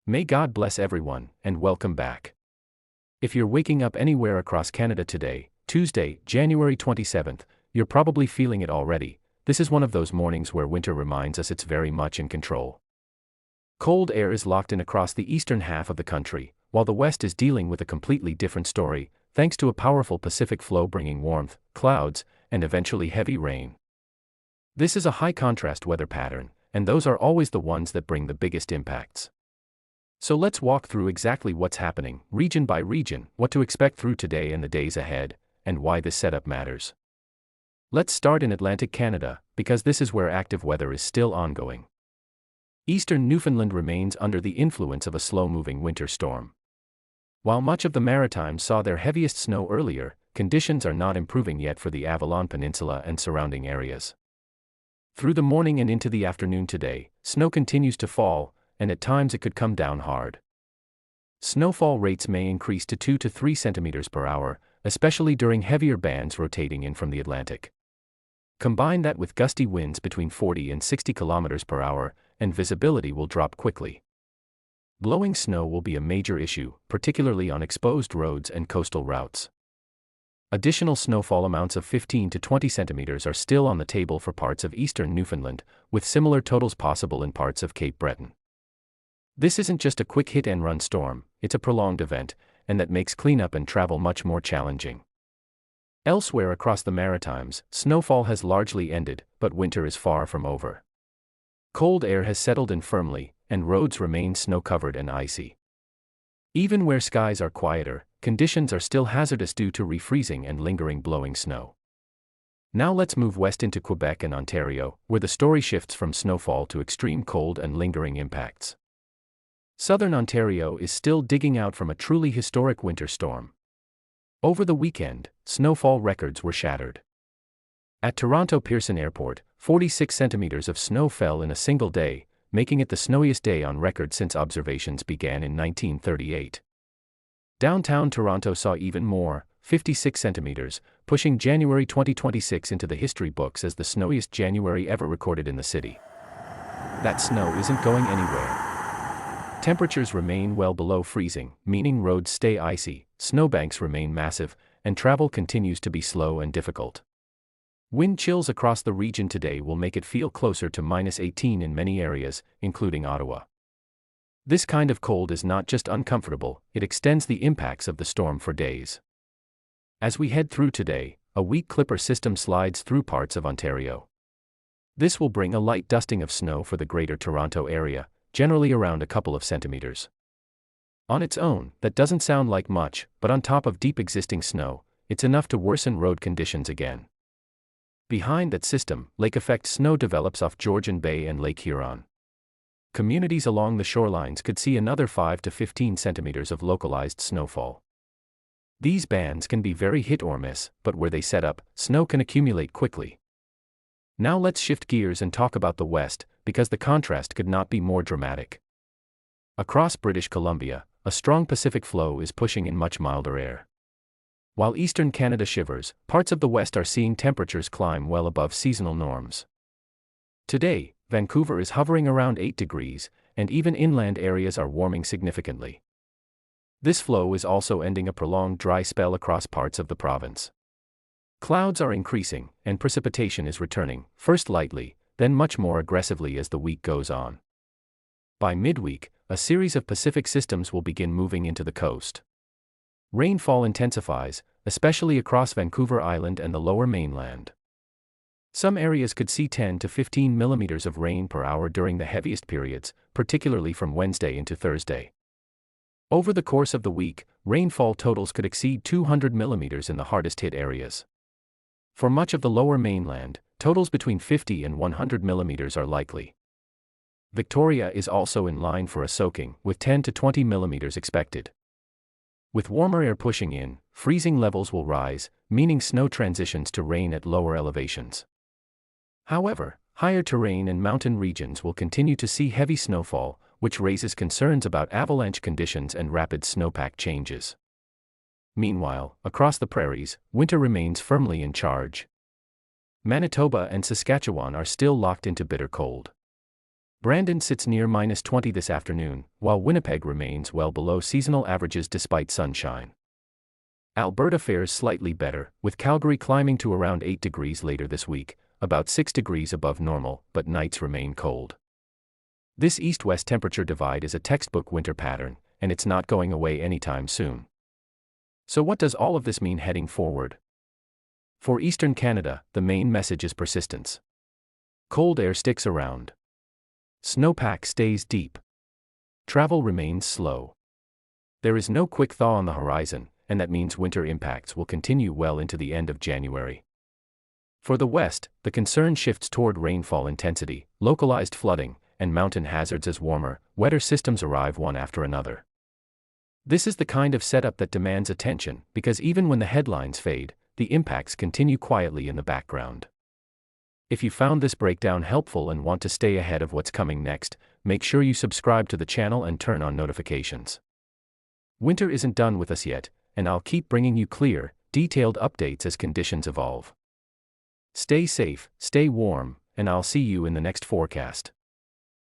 May God bless everyone, and welcome back. If you're waking up anywhere across Canada today, Tuesday, January 27th, you're probably feeling it already. This is one of those mornings where winter reminds us it's very much in control. Cold air is locked in across the eastern half of the country, while the west is dealing with a completely different story, thanks to a powerful Pacific flow bringing warmth, clouds, and eventually heavy rain. This is a high-contrast weather pattern, and those are always the ones that bring the biggest impacts. So let's walk through exactly what's happening, region by region, what to expect through today and the days ahead, and why this setup matters. Let's start in Atlantic Canada, because this is where active weather is still ongoing. Eastern Newfoundland remains under the influence of a slow-moving winter storm. While much of the Maritimes saw their heaviest snow earlier, conditions are not improving yet for the Avalon Peninsula and surrounding areas. Through the morning and into the afternoon today, snow continues to fall, and at times it could come down hard. Snowfall rates may increase to 2 to 3 centimeters per hour, especially during heavier bands rotating in from the Atlantic. Combine that with gusty winds between 40 and 60 kilometers per hour, and visibility will drop quickly. Blowing snow will be a major issue, particularly on exposed roads and coastal routes. Additional snowfall amounts of 15 to 20 centimeters are still on the table for parts of eastern Newfoundland, with similar totals possible in parts of Cape Breton. This isn't just a quick hit-and-run storm, it's a prolonged event, and that makes cleanup and travel much more challenging. Elsewhere across the Maritimes, snowfall has largely ended, but winter is far from over. Cold air has settled in firmly, and roads remain snow-covered and icy. Even where skies are quieter, conditions are still hazardous due to refreezing and lingering blowing snow. Now let's move west into Quebec and Ontario, where the story shifts from snowfall to extreme cold and lingering impacts. Southern Ontario is still digging out from a truly historic winter storm. Over the weekend, snowfall records were shattered. At Toronto Pearson Airport, 46 centimeters of snow fell in a single day, making it the snowiest day on record since observations began in 1938. Downtown Toronto saw even more, 56 centimeters, pushing January 2026 into the history books as the snowiest January ever recorded in the city. That snow isn't going anywhere. Temperatures remain well below freezing, meaning roads stay icy, snowbanks remain massive, and travel continues to be slow and difficult. Wind chills across the region today will make it feel closer to -18 in many areas, including Ottawa. This kind of cold is not just uncomfortable, it extends the impacts of the storm for days. As we head through today, a weak clipper system slides through parts of Ontario. This will bring a light dusting of snow for the Greater Toronto area, generally around a couple of centimeters. On its own, that doesn't sound like much, but on top of deep existing snow, it's enough to worsen road conditions again. Behind that system, lake-effect snow develops off Georgian Bay and Lake Huron. Communities along the shorelines could see another 5 to 15 centimeters of localized snowfall. These bands can be very hit or miss, but where they set up, snow can accumulate quickly. Now let's shift gears and talk about the West, because the contrast could not be more dramatic. Across British Columbia, a strong Pacific flow is pushing in much milder air. While eastern Canada shivers, parts of the West are seeing temperatures climb well above seasonal norms. Today, Vancouver is hovering around 8 degrees, and even inland areas are warming significantly. This flow is also ending a prolonged dry spell across parts of the province. Clouds are increasing, and precipitation is returning, first lightly, then much more aggressively as the week goes on. By midweek, a series of Pacific systems will begin moving into the coast. Rainfall intensifies, especially across Vancouver Island and the Lower Mainland. Some areas could see 10 to 15 millimeters of rain per hour during the heaviest periods, particularly from Wednesday into Thursday. Over the course of the week, rainfall totals could exceed 200 millimeters in the hardest-hit areas. For much of the Lower Mainland, totals between 50 and 100 millimeters are likely. Victoria is also in line for a soaking, with 10 to 20 millimeters expected. With warmer air pushing in, freezing levels will rise, meaning snow transitions to rain at lower elevations. However, higher terrain and mountain regions will continue to see heavy snowfall, which raises concerns about avalanche conditions and rapid snowpack changes. Meanwhile, across the prairies, winter remains firmly in charge. Manitoba and Saskatchewan are still locked into bitter cold. Brandon sits near -20 this afternoon, while Winnipeg remains well below seasonal averages despite sunshine. Alberta fares slightly better, with Calgary climbing to around 8 degrees later this week, about 6 degrees above normal, but nights remain cold. This east-west temperature divide is a textbook winter pattern, and it's not going away anytime soon. So what does all of this mean heading forward? For eastern Canada, the main message is persistence. Cold air sticks around. Snowpack stays deep. Travel remains slow. There is no quick thaw on the horizon, and that means winter impacts will continue well into the end of January. For the west, the concern shifts toward rainfall intensity, localized flooding, and mountain hazards as warmer, wetter systems arrive one after another. This is the kind of setup that demands attention, because even when the headlines fade, the impacts continue quietly in the background. If you found this breakdown helpful and want to stay ahead of what's coming next, make sure you subscribe to the channel and turn on notifications. Winter isn't done with us yet, and I'll keep bringing you clear, detailed updates as conditions evolve. Stay safe, stay warm, and I'll see you in the next forecast.